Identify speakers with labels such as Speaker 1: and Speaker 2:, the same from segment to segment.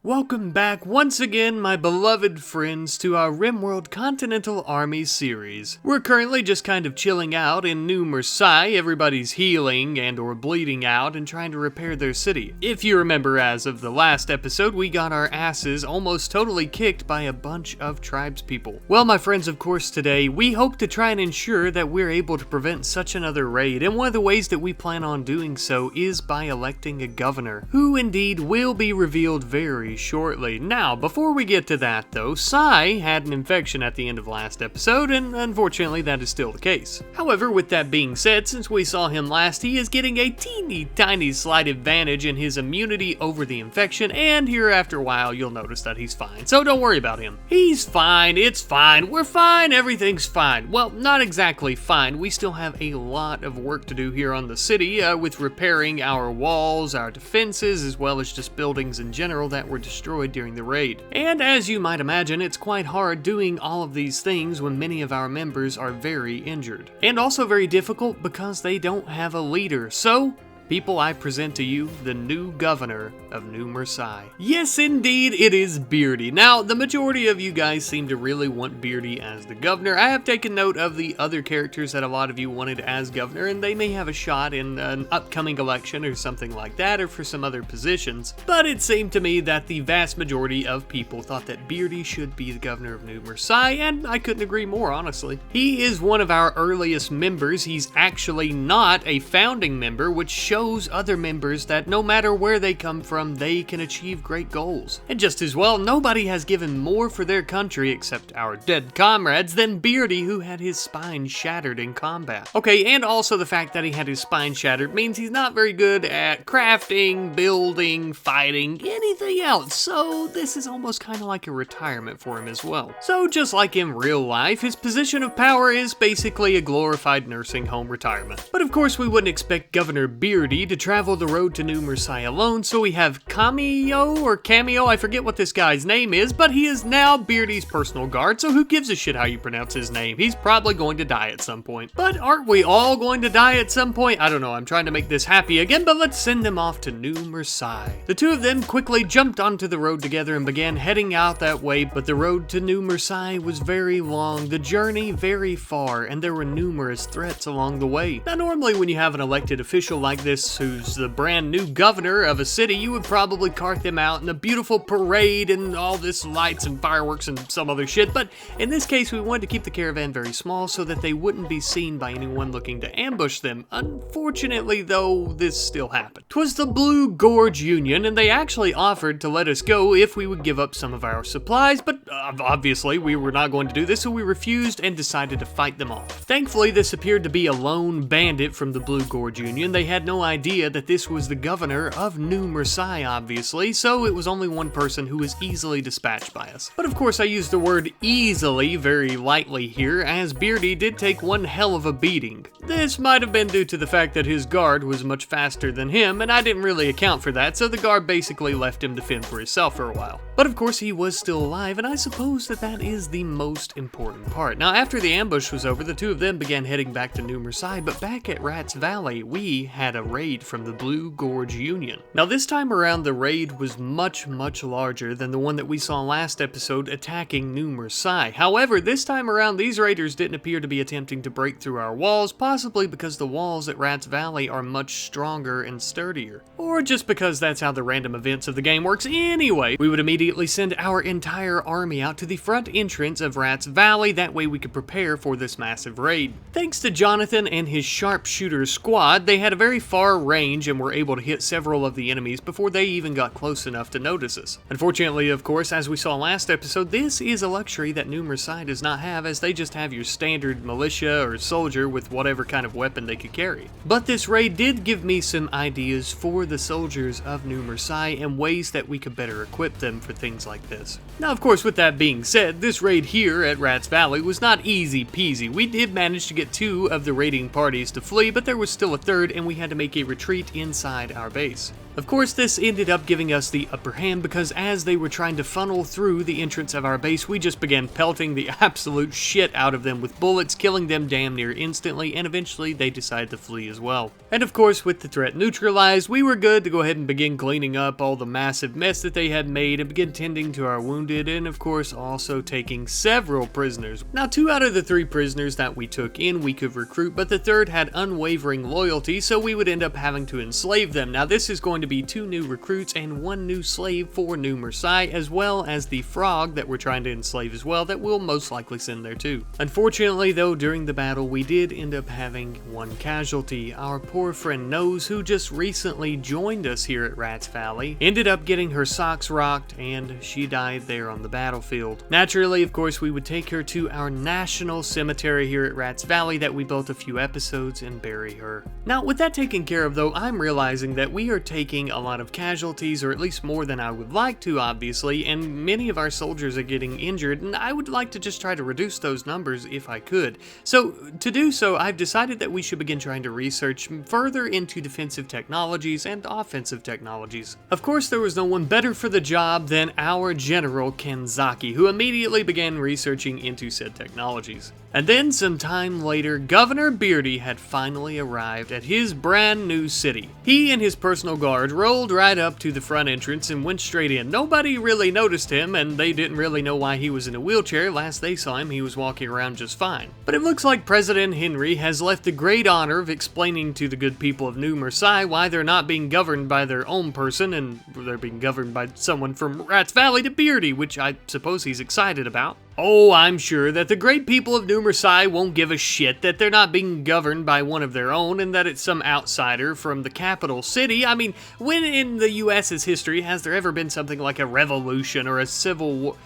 Speaker 1: Welcome back once again, my beloved friends, to our RimWorld Continental Army series. We're currently just kind of chilling out in New Marseille. Everybody's healing and or bleeding out and trying to repair their city. If you remember, as of the last episode, we got our asses almost totally kicked by a bunch of tribespeople. Well, my friends, of course, today we hope to try and ensure that we're able to prevent such another raid, and one of the ways that we plan on doing so is by electing a governor, who indeed will be revealed very shortly. Now, before we get to that though, Sai had an infection at the end of last episode, and unfortunately that is still the case. However, with that being said, since we saw him last, he is getting a teeny tiny slight advantage in his immunity over the infection, and here after a while you'll notice that he's fine. So don't worry about him. He's fine, it's fine, we're fine, everything's fine. Well, not exactly fine. We still have a lot of work to do here on the city with repairing our walls, our defenses, as well as just buildings in general that were destroyed during the raid. And as you might imagine, it's quite hard doing all of these things when many of our members are very injured. And also very difficult because they don't have a leader. So, people, I present to you the new governor of New Marseille. Yes, indeed, it is Beardy. Now, the majority of you guys seem to really want Beardy as the governor. I have taken note of the other characters that a lot of you wanted as governor, and they may have a shot in an upcoming election or something like that, or for some other positions. But it seemed to me that the vast majority of people thought that Beardy should be the governor of New Marseille, and I couldn't agree more, honestly. He is one of our earliest members. He's actually not a founding member, which shows other members that no matter where they come from, they can achieve great goals. And just as well, nobody has given more for their country, except our dead comrades, than Beardy, who had his spine shattered in combat. Okay, and also the fact that he had his spine shattered means he's not very good at crafting, building, fighting, anything else, so this is almost kind of like a retirement for him as well. So just like in real life, his position of power is basically a glorified nursing home retirement. But of course we wouldn't expect Governor Beardy to travel the road to New Marseille alone, so we have Cameo, I forget what this guy's name is, but he is now Beardy's personal guard, so who gives a shit how you pronounce his name? He's probably going to die at some point. But aren't we all going to die at some point? I don't know, I'm trying to make this happy again, but let's send them off to New Marseille. The two of them quickly jumped onto the road together and began heading out that way, but the road to New Marseille was very long, the journey very far, and there were numerous threats along the way. Now normally when you have an elected official like this who's the brand new governor of a city, you would probably cart them out in a beautiful parade and all this lights and fireworks and some other shit, but in this case we wanted to keep the caravan very small so that they wouldn't be seen by anyone looking to ambush them. Unfortunately though, this still happened. 'Twas the Blue Gorge Union, and they actually offered to let us go if we would give up some of our supplies, but obviously we were not going to do this, so we refused and decided to fight them off. Thankfully this appeared to be a lone bandit from the Blue Gorge Union. They had no idea that this was the governor of New Marseille, obviously, so it was only one person who was easily dispatched by us. But of course I use the word easily very lightly here, as Beardy did take one hell of a beating. This might have been due to the fact that his guard was much faster than him, and I didn't really account for that, so the guard basically left him to fend for himself for a while. But of course he was still alive, and I suppose that that is the most important part. Now after the ambush was over, the two of them began heading back to New Marseille, but back at Rats Valley, we had a raid from the Blue Gorge Union. Now this time around, the raid was much larger than the one that we saw last episode attacking New Marseille. However, this time around, these raiders didn't appear to be attempting to break through our walls, possibly because the walls at Rats Valley are much stronger and sturdier. Or just because that's how the random events of the game works anyway. We would immediately send our entire army out to the front entrance of Rats Valley, that way we could prepare for this massive raid. Thanks to Jonathan and his sharpshooter squad, they had a very far range and were able to hit several of the enemies before they even got close enough to notice us. Unfortunately, of course, as we saw last episode, this is a luxury that New Marseille does not have, as they just have your standard militia or soldier with whatever kind of weapon they could carry. But this raid did give me some ideas for the soldiers of New Marseille and ways that we could better equip them for things like this. Now, of course, with that being said, this raid here at Rats Valley was not easy peasy. We did manage to get two of the raiding parties to flee, but there was still a third, and we had to make a retreat inside our base. Of course, this ended up giving us the upper hand because as they were trying to funnel through the entrance of our base, we just began pelting the absolute shit out of them with bullets, killing them damn near instantly, and eventually they decided to flee as well. And of course, with the threat neutralized, we were good to go ahead and begin cleaning up all the massive mess that they had made and begin tending to our wounded, and of course also taking several prisoners. Now, 2 out of the 3 prisoners that we took in we could recruit, but the third had unwavering loyalty, so we would end up having to enslave them. Now, this is going to be 2 new recruits and 1 new slave for New Marseille, as well as the frog that we're trying to enslave as well, that we'll most likely send there too. Unfortunately though, during the battle we did end up having 1 casualty. Our poor friend Nose, who just recently joined us here at Rats Valley, ended up getting her socks rocked and she died there on the battlefield. Naturally, of course, we would take her to our national cemetery here at Rats Valley that we built a few episodes and bury her. Now, with that taken care of though, I'm realizing that we are taking a lot of casualties, or at least more than I would like to, obviously, and many of our soldiers are getting injured, and I would like to just try to reduce those numbers if I could. So, to do so, I've decided that we should begin trying to research further into defensive technologies and offensive technologies. Of course, there was no one better for the job than our General Kenzaki, who immediately began researching into said technologies. And then, some time later, Governor Beardy had finally arrived at his brand new city. He and his personal guard rolled right up to the front entrance and went straight in. Nobody really noticed him, and they didn't really know why he was in a wheelchair. Last they saw him, he was walking around just fine. But it looks like President Henry has left the great honor of explaining to the good people of New Marseille why they're not being governed by their own person, and they're being governed by someone from Rats Valley to Beardy, which I suppose he's excited about. Oh, I'm sure that the great people of New Marseille won't give a shit that they're not being governed by one of their own and that it's some outsider from the capital city. I mean, when in the US's history has there ever been something like a revolution or a civil war?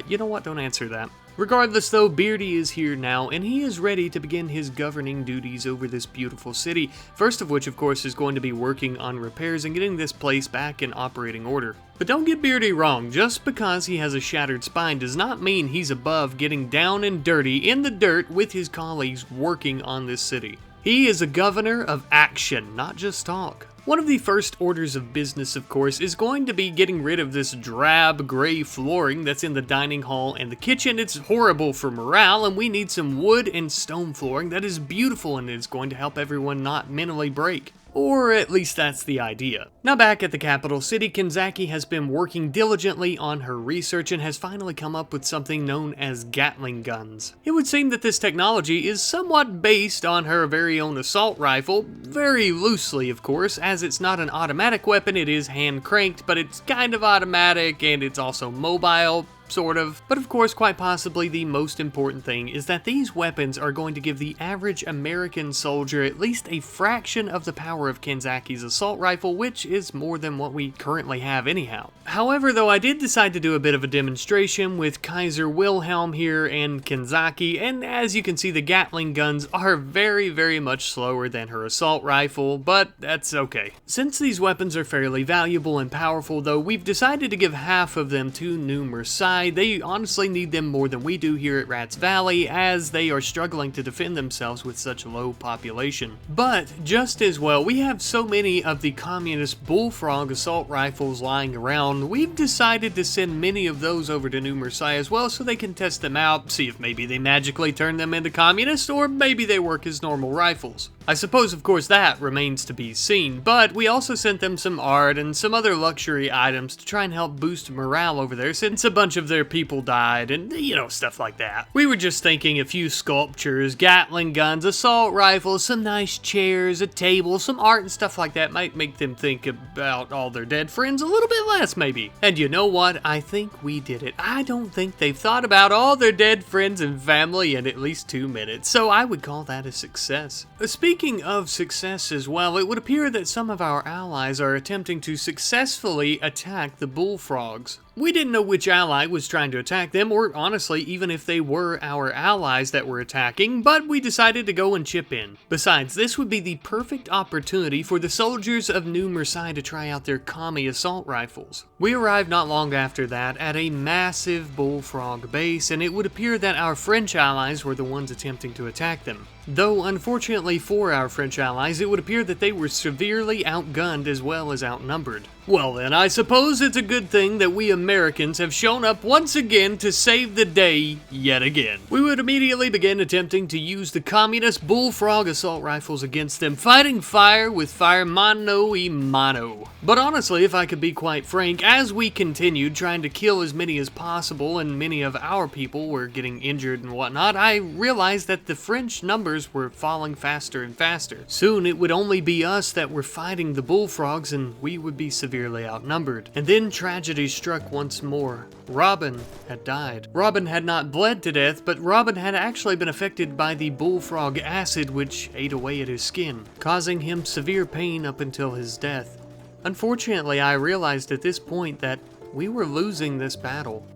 Speaker 1: You know what? Don't answer that. Regardless though, Beardy is here now, and he is ready to begin his governing duties over this beautiful city, first of which of course is going to be working on repairs and getting this place back in operating order. But don't get Beardy wrong, just because he has a shattered spine does not mean he's above getting down and dirty in the dirt with his colleagues working on this city. He is a governor of action, not just talk. One of the first orders of business, of course, is going to be getting rid of this drab gray flooring that's in the dining hall and the kitchen. It's horrible for morale, and we need some wood and stone flooring that is beautiful and is going to help everyone not mentally break. Or at least that's the idea. Now back at the capital city, Kenzaki has been working diligently on her research and has finally come up with something known as Gatling guns. It would seem that this technology is somewhat based on her very own assault rifle, very loosely of course, as it's not an automatic weapon, it is hand cranked, but it's kind of automatic and it's also mobile. Sort of. But of course, quite possibly the most important thing is that these weapons are going to give the average American soldier at least a fraction of the power of Kenzaki's assault rifle, which is more than what we currently have anyhow. However, though, I did decide to do a bit of a demonstration with Kaiser Wilhelm here and Kenzaki, and as you can see, the Gatling guns are very, very much slower than her assault rifle, but that's okay. Since these weapons are fairly valuable and powerful, though, we've decided to give half of them to New Marseille. They honestly need them more than we do here at Rats Valley, as they are struggling to defend themselves with such a low population. But just as well, we have so many of the communist Bullfrog assault rifles lying around, we've decided to send many of those over to New Marseille as well so they can test them out, see if maybe they magically turn them into communists, or maybe they work as normal rifles. I suppose, of course, that remains to be seen, but we also sent them some art and some other luxury items to try and help boost morale over there, since a bunch of their people died and, you know, stuff like that. We were just thinking a few sculptures, Gatling guns, assault rifles, some nice chairs, a table, some art and stuff like that might make them think about all their dead friends a little bit less, maybe. And you know what? I think we did it. I don't think they've thought about all their dead friends and family in at least 2 minutes, so I would call that a success. Speaking of success as well, it would appear that some of our allies are attempting to successfully attack the Bullfrogs. We didn't know which ally was trying to attack them, or honestly, even if they were our allies that were attacking, but we decided to go and chip in. Besides, this would be the perfect opportunity for the soldiers of New Marseille to try out their commie assault rifles. We arrived not long after that at a massive Bullfrog base, and it would appear that our French allies were the ones attempting to attack them. Though, unfortunately for our French allies, it would appear that they were severely outgunned as well as outnumbered. Well then, I suppose it's a good thing that we Americans have shown up once again to save the day yet again. We would immediately begin attempting to use the communist Bullfrog assault rifles against them, fighting fire with fire mano a mano. But honestly, if I could be quite frank, as we continued trying to kill as many as possible and many of our people were getting injured and whatnot, I realized that the French numbers were falling faster and faster. Soon it would only be us that were fighting the Bullfrogs, and we would be severely outnumbered. And then tragedy struck once more. Robin had died. Robin had not bled to death, but Robin had actually been affected by the Bullfrog acid, which ate away at his skin, causing him severe pain up until his death. Unfortunately, I realized at this point that we were losing this battle.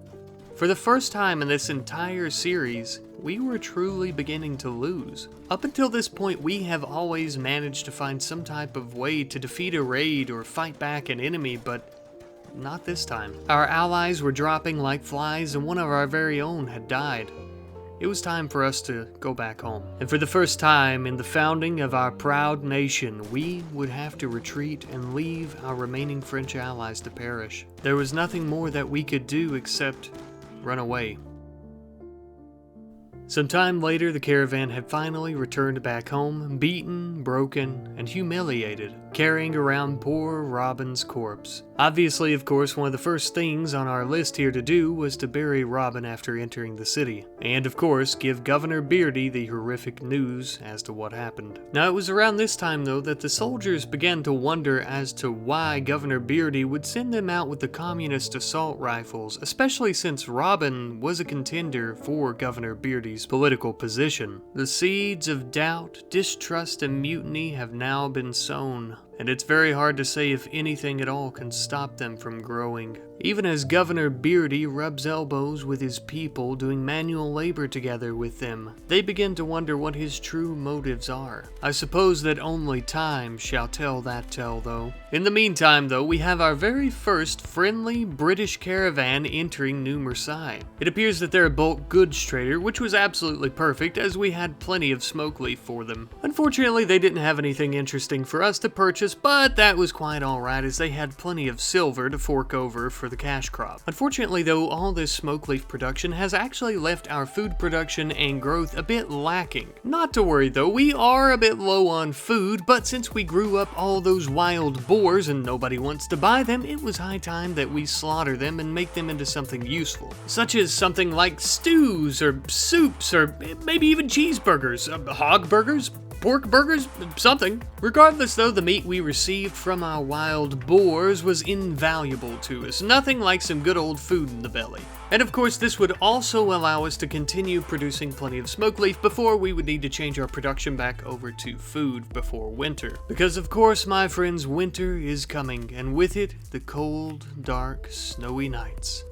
Speaker 1: For the first time in this entire series, we were truly beginning to lose. Up until this point, we have always managed to find some type of way to defeat a raid or fight back an enemy, but not this time. Our allies were dropping like flies, and one of our very own had died. It was time for us to go back home. And for the first time in the founding of our proud nation, we would have to retreat and leave our remaining French allies to perish. There was nothing more that we could do except run away. Some time later, the caravan had finally returned back home, beaten, broken, and humiliated, carrying around poor Robin's corpse. Obviously, of course, one of the first things on our list here to do was to bury Robin after entering the city, and of course, give Governor Beardy the horrific news as to what happened. Now, it was around this time, though, that the soldiers began to wonder as to why Governor Beardy would send them out with the communist assault rifles, especially since Robin was a contender for Governor Beardy's political position. The seeds of doubt, distrust, and mutiny have now been sown, and it's very hard to say if anything at all can stop them from growing. Even as Governor Beardy rubs elbows with his people, doing manual labor together with them, they begin to wonder what his true motives are. I suppose that only time shall tell that tale, though. In the meantime, though, we have our very first friendly British caravan entering New Marseille. It appears that they're a bulk goods trader, which was absolutely perfect, as we had plenty of smoke leaf for them. Unfortunately, they didn't have anything interesting for us to purchase, but that was quite alright, as they had plenty of silver to fork over for the cash crop. Unfortunately, though, all this smoke leaf production has actually left our food production and growth a bit lacking. Not to worry, though, we are a bit low on food, but since we grew up all those wild boars and nobody wants to buy them, it was high time that we slaughter them and make them into something useful, such as something like stews or soups or maybe even cheeseburgers, hog burgers, pork burgers, something. Regardless, though, the meat we received from our wild boars was invaluable to us. Nothing like some good old food in the belly. And of course, this would also allow us to continue producing plenty of smoke leaf before we would need to change our production back over to food before winter. Because of course, my friends, winter is coming, and with it, the cold, dark, snowy nights.